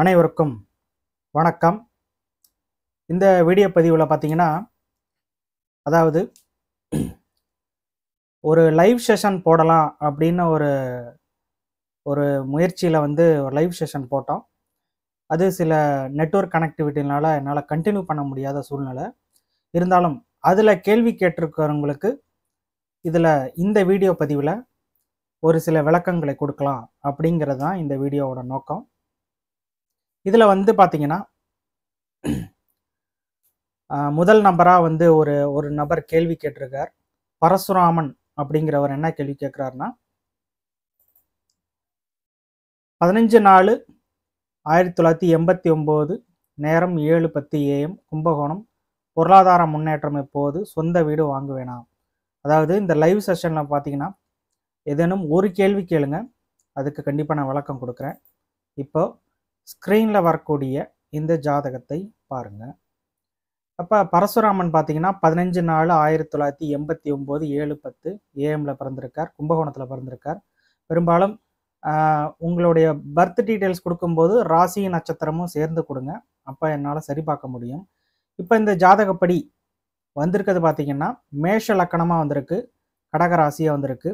அனைவருக்கும் வணக்கம். இந்த வீடியோ பதிவில் பார்த்தீங்கன்னா, அதாவது ஒரு லைவ் செஷன் போடலாம் அப்படின்னு ஒரு முயற்சியில் ஒரு லைவ் செஷன் போட்டோம். அது சில நெட்வொர்க் கனெக்டிவிட்டினால என்னால் கண்டினியூ பண்ண முடியாத சூழ்நிலை. இருந்தாலும் அதில் கேள்வி கேட்டிருக்கிறவங்களுக்கு இந்த வீடியோ பதிவில் ஒரு சில விளக்கங்களை கொடுக்கலாம் அப்படிங்கிறது தான் இந்த வீடியோவோட நோக்கம். இதில் பார்த்தீங்கன்னா, முதல் நபராக ஒரு நபர் கேள்வி கேட்டிருக்கார். பரசுராமன் அப்படிங்கிறவர் என்ன கேள்வி கேட்குறாருன்னா, 15/4/1989 நேரம் 7:10 AM கும்பகோணம். பொருளாதார முன்னேற்றம் எப்போது? சொந்த வீடு வாங்குவேனா? அதாவது இந்த லைவ் செஷனில் பார்த்தீங்கன்னா, ஏதேனும் ஒரு கேள்வி கேளுங்க, அதுக்கு கண்டிப்பாக நான் விளக்கம் கொடுக்குறேன். இப்போ ஸ்க்ரீனில் வரக்கூடிய இந்த ஜாதகத்தை பாருங்கள். அப்போ பரசுராமன் பார்த்தீங்கன்னா 15/4/1989 7:10 AM பிறந்திருக்கார். கும்பகோணத்தில் பிறந்திருக்கார். பெரும்பாலும் உங்களுடைய பர்த் டீட்டெயில்ஸ் கொடுக்கும்போது ராசி நட்சத்திரமும் சேர்ந்து கொடுங்க, அப்போ என்னால் சரி பார்க்க முடியும். இப்போ இந்த ஜாதகப்படி வந்திருக்கிறது பார்த்தீங்கன்னா, மேஷ லக்கணமாக வந்திருக்கு, கடகராசியாக வந்திருக்கு.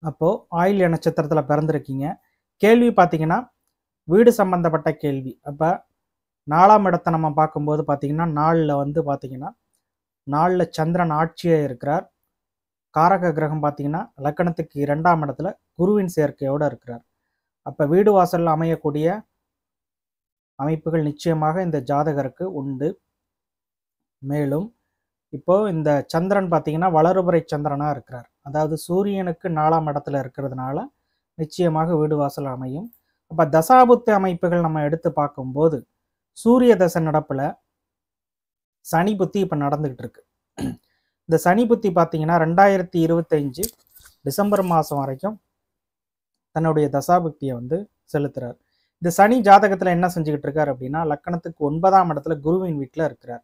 அப்போது ஆயில்ய நட்சத்திரத்தில் பிறந்திருக்கீங்க. கேள்வி பார்த்தீங்கன்னா வீடு சம்பந்தப்பட்ட கேள்வி. அப்போ 4ஆம் இடத்தை நம்ம பார்க்கும்போது பார்த்தீங்கன்னா, நாலில் சந்திரன் ஆட்சியாக இருக்கிறார். காரக கிரகம் பார்த்தீங்கன்னா லக்கணத்துக்கு 2ஆம் இடத்துல குருவின் சேர்க்கையோடு இருக்கிறார். அப்போ வீடு வாசலில் அமையக்கூடிய அமைப்புகள் நிச்சயமாக இந்த ஜாதகருக்கு உண்டு. மேலும் இப்போ இந்த சந்திரன் பார்த்தீங்கன்னா வளர்பிறை சந்திரனாக இருக்கிறார். அதாவது சூரியனுக்கு 4ஆம் இடத்துல இருக்கிறதுனால நிச்சயமாக வீடு வாசல் அமையும். அப்போ தசாபுத்தி அமைப்புகள் நம்ம எடுத்து பார்க்கும்போது சூரிய தசை நடப்பில் சனி புத்தி இப்போ நடந்துகிட்டு இருக்கு. இந்த சனி புத்தி பார்த்தீங்கன்னா 2025 டிசம்பர் மாதம் வரைக்கும் தன்னுடைய தசாபுக்தியை செலுத்துறார். இந்த சனி ஜாதகத்தில் என்ன செஞ்சுக்கிட்டு இருக்கார் அப்படின்னா, லக்கணத்துக்கு 9ஆம் இடத்துல குருவின் வீட்டில் இருக்கிறார்.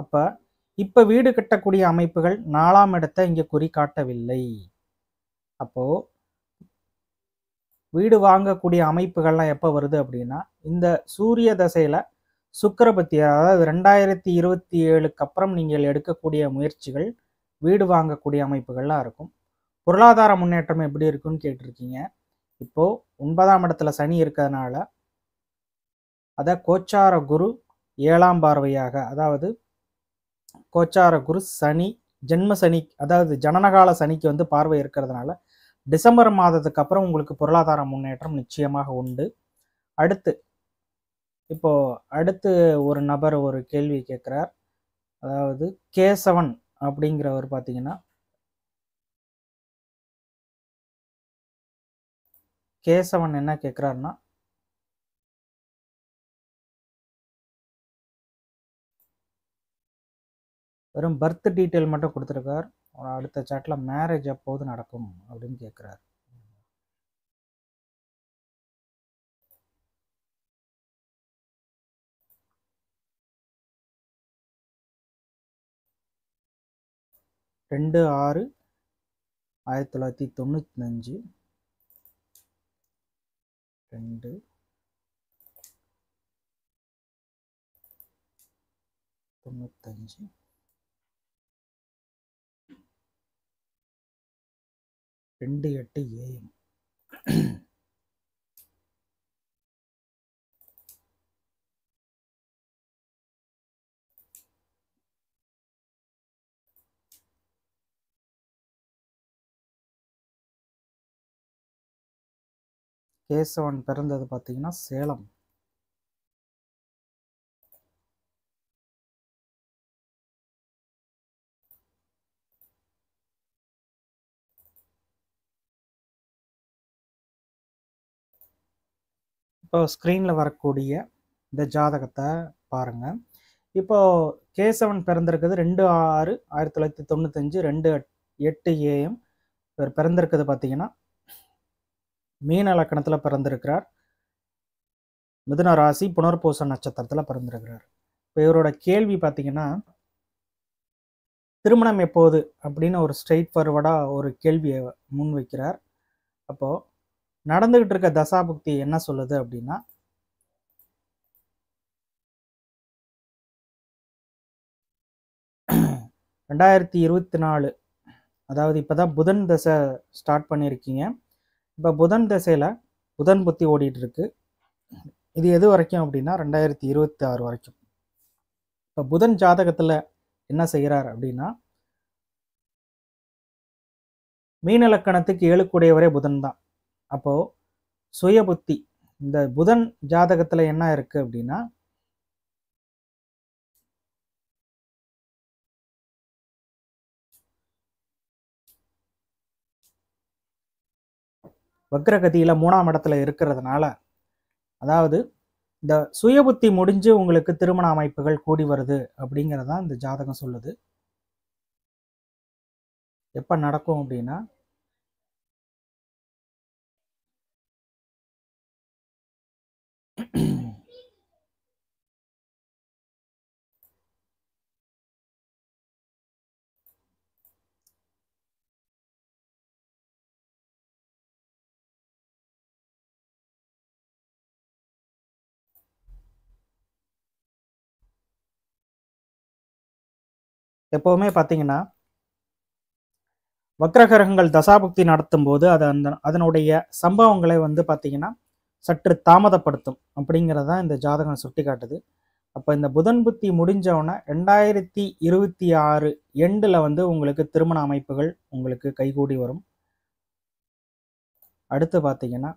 அப்போ இப்போ வீடு கட்டக்கூடிய அமைப்புகள் 4ஆம் இடத்தை இங்கே குறி காட்டவில்லை. அப்போது வீடு வாங்கக்கூடிய அமைப்புகள்லாம் எப்போ வருது அப்படின்னா, இந்த சூரிய தசையில் சுக்கிரபத்தி, அதாவது 2027க்கு அப்புறம் நீங்கள் எடுக்கக்கூடிய முயற்சிகள் வீடு வாங்கக்கூடிய அமைப்புகள்லாம் இருக்கும். பொருளாதார முன்னேற்றம் எப்படி இருக்குன்னு கேட்டிருக்கீங்க. இப்போது 9ஆம் இடத்துல சனி இருக்கிறதுனால அதை கோச்சார குரு 7ஆம் பார்வையாக, அதாவது கோச்சார குரு சனி ஜென்ம சனி, அதாவது ஜனனகால சனிக்கு பார்வை இருக்கிறதுனால டிசம்பர் மாதத்துக்கு அப்புறம் உங்களுக்கு பொருளாதார முன்னேற்றம் நிச்சயமாக உண்டு. அடுத்து ஒரு நபர் ஒரு கேள்வி கேட்குறார். அதாவது கேசவன் அப்படிங்கிறவர் பார்த்தீங்கன்னா, கேசவன் என்ன கேட்குறாருன்னா, வெறும் பர்த் டீட்டெயில் மட்டும் கொடுத்துருக்கார். அடுத்த சாட்டில் மேரேஜ் எப்போது நடக்கும் அப்படின்னு கேட்குறாரு. ரெண்டு 6/1995 2/95 2:08 AM. கேசவன் பிறந்தது பார்த்தீங்கன்னா சேலம். இப்போ ஸ்க்ரீனில் வரக்கூடிய இந்த ஜாதகத்தை பாருங்கள். இப்போது கேசவன் பிறந்திருக்குது 2/6/1995 2:08 AM. இவர் பிறந்திருக்குது பார்த்தீங்கன்னா மீன லக்கணத்தில் பிறந்திருக்கிறார். மிதுன ராசி புனர்பூச நட்சத்திரத்தில் பிறந்திருக்கிறார். இப்போ இவரோட கேள்வி பார்த்தீங்கன்னா, திருமணம் எப்போது அப்படின்னு ஒரு ஸ்ட்ரெயிட் ஃபார்வர்டாக ஒரு கேள்வியை முன்வைக்கிறார். அப்போது நடந்துகிட்டு இருக்க தசாபுக்தி என்ன சொல்லுது அப்படின்னா, ரெண்டாயிரத்தி 24, அதாவது இப்போதான் புதன் தசை ஸ்டார்ட் பண்ணியிருக்கீங்க. இப்போ புதன் தசையில் புதன் புத்தி ஓடிட்டு இருக்கு. இது எது வரைக்கும் அப்படின்னா 2026 வரைக்கும். இப்போ புதன் ஜாதகத்தில் என்ன செய்கிறார் அப்படின்னா, மீன லக்கணத்துக்கு 7 புதன் தான். அப்போது சுய புத்தி, இந்த புதன் ஜாதகத்தில் என்ன இருக்குது அப்படின்னா, வக்ரகதியில் 3ஆம் இடத்துல இருக்கிறதுனால, அதாவது இந்த சுய புத்தி முடிஞ்சு உங்களுக்கு திருமண அமைப்புகள் கூடி வருது அப்படிங்கிறதான் இந்த ஜாதகம் சொல்லுது. எப்போ நடக்கும் அப்படின்னா, எப்போவுமே பார்த்தீங்கன்னா வக்ரகிரகங்கள் தசாபுக்தி நடத்தும் போது அது அதனுடைய சம்பவங்களை வந்து பார்த்தீங்கன்னா சற்று தாமதப்படுத்தும் அப்படிங்கிறதான் இந்த ஜாதகம் சுட்டி காட்டுது. அப்போ இந்த புதன் புத்தி முடிஞ்சவொன்னே 2026 எண்டில் வந்து உங்களுக்கு திருமண அமைப்புகள் உங்களுக்கு கைகூடி வரும். அடுத்து பார்த்தீங்கன்னா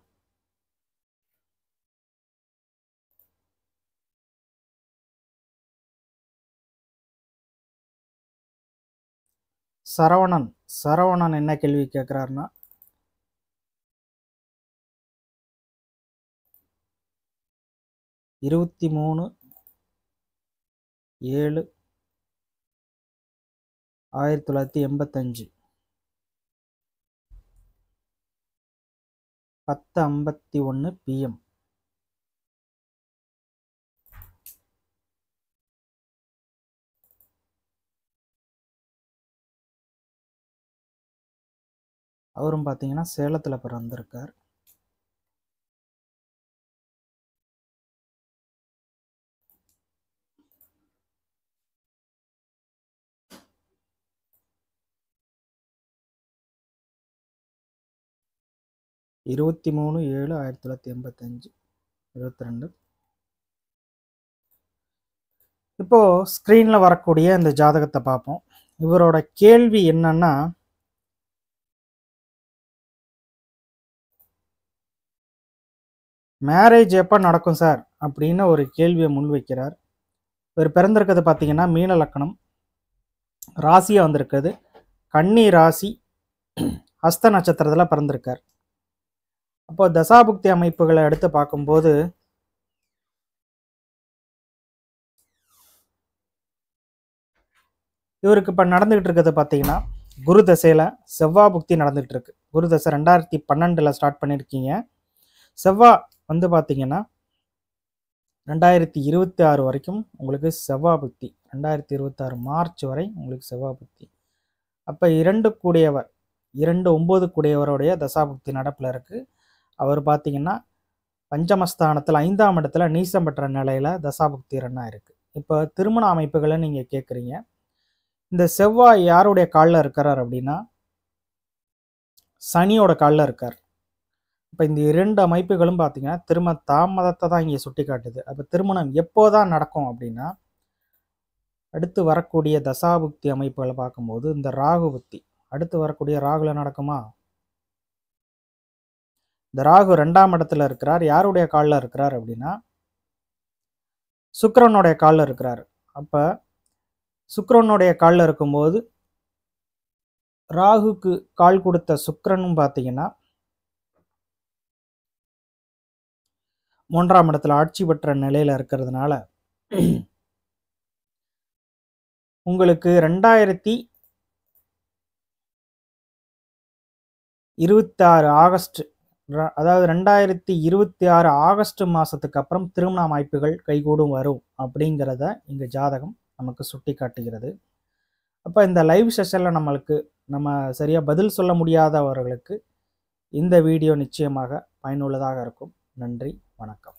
சரவணன் என்ன கேள்வி கேட்குறாருன்னா, இருபத்தி 3/7/1985 10:51 PM. அவரும் பார்த்தீங்கன்னா சேலத்தில் பிறந்திருக்கார். இருபத்தி 3/7/1985 22. இப்போ ஸ்க்ரீனில் வரக்கூடிய இந்த ஜாதகத்தை பார்ப்போம். இவரோட கேள்வி என்னன்னா, மேரேஜ் எப்போ நடக்கும் சார் அப்படின்னு ஒரு கேள்வியை முன்வைக்கிறார். இவர் பிறந்திருக்கிறது பார்த்தீங்கன்னா மீன லக்கணம், ராசியாக வந்திருக்குது கன்னி ராசி, ஹஸ்த நட்சத்திரத்தில் பிறந்திருக்கார். அப்போ தசாபுக்தி அமைப்புகளை எடுத்து பார்க்கும்போது இவருக்கு இப்போ நடந்துகிட்டு இருக்கிறது பார்த்தீங்கன்னா குரு தசையில் செவ்வாய் புக்தி நடந்துகிட்டு இருக்கு. குரு தசை 2012 ஸ்டார்ட் பண்ணியிருக்கீங்க. செவ்வாய் வந்து பார்த்தீங்கன்னா 2026 வரைக்கும் உங்களுக்கு செவ்வாய் புக்தி, 2026 மார்ச் வரை உங்களுக்கு செவ்வாய் புக்தி. அப்போ 2 கூடியவர் 2/9 கூடியவருடைய தசாபுக்தி நடப்பில் இருக்குது. அவர் பார்த்தீங்கன்னா பஞ்சமஸ்தானத்தில் 5ஆம் இடத்துல நீசம் பெற்ற நிலையில் தசாபுக்தி ரன்னாக இருக்குது. இப்போ திருமண அமைப்புகளை நீங்கள் கேட்குறீங்க. இந்த செவ்வாய் யாருடைய காலில் இருக்கிறார் அப்படின்னா சனியோட காலில் இருக்கார். இப்போ இந்த 2 அமைப்புகளும் பார்த்தீங்கன்னா திருமண தாமதத்தை தான் இங்கே சுட்டி காட்டுது. அப்போ திருமணம் எப்போதான் நடக்கும் அப்படின்னா, அடுத்து வரக்கூடிய தசாபுக்தி அமைப்புகளை பார்க்கும்போது இந்த ராகு புக்தி அடுத்து வரக்கூடிய ராகுல நடக்குமா? இந்த ராகு 2ஆம் இடத்துல இருக்கிறார். யாருடைய காலில் இருக்கிறார் அப்படின்னா சுக்கிரனுடைய காலில் இருக்கிறார். அப்போ சுக்கிரனுடைய காலில் இருக்கும்போது ராகுக்கு கால் கொடுத்த சுக்கிரனும் பார்த்தீங்கன்னா 3ஆம் இடத்துல ஆட்சி பெற்ற நிலையில் இருக்கிறதுனால உங்களுக்கு 2026 ஆகஸ்ட், அதாவது 2026 ஆகஸ்ட் மாதத்துக்கு அப்புறம் திருமண அமைப்புகள் கைகூடும் வரும் அப்படிங்கிறத இங்கே ஜாதகம் நமக்கு சுட்டி காட்டுகிறது. அப்போ இந்த லைவ் செஷனில் நம்ம சரியாக பதில் சொல்ல முடியாதவர்களுக்கு இந்த வீடியோ நிச்சயமாக பயனுள்ளதாக இருக்கும். நன்றி, வணக்கம்.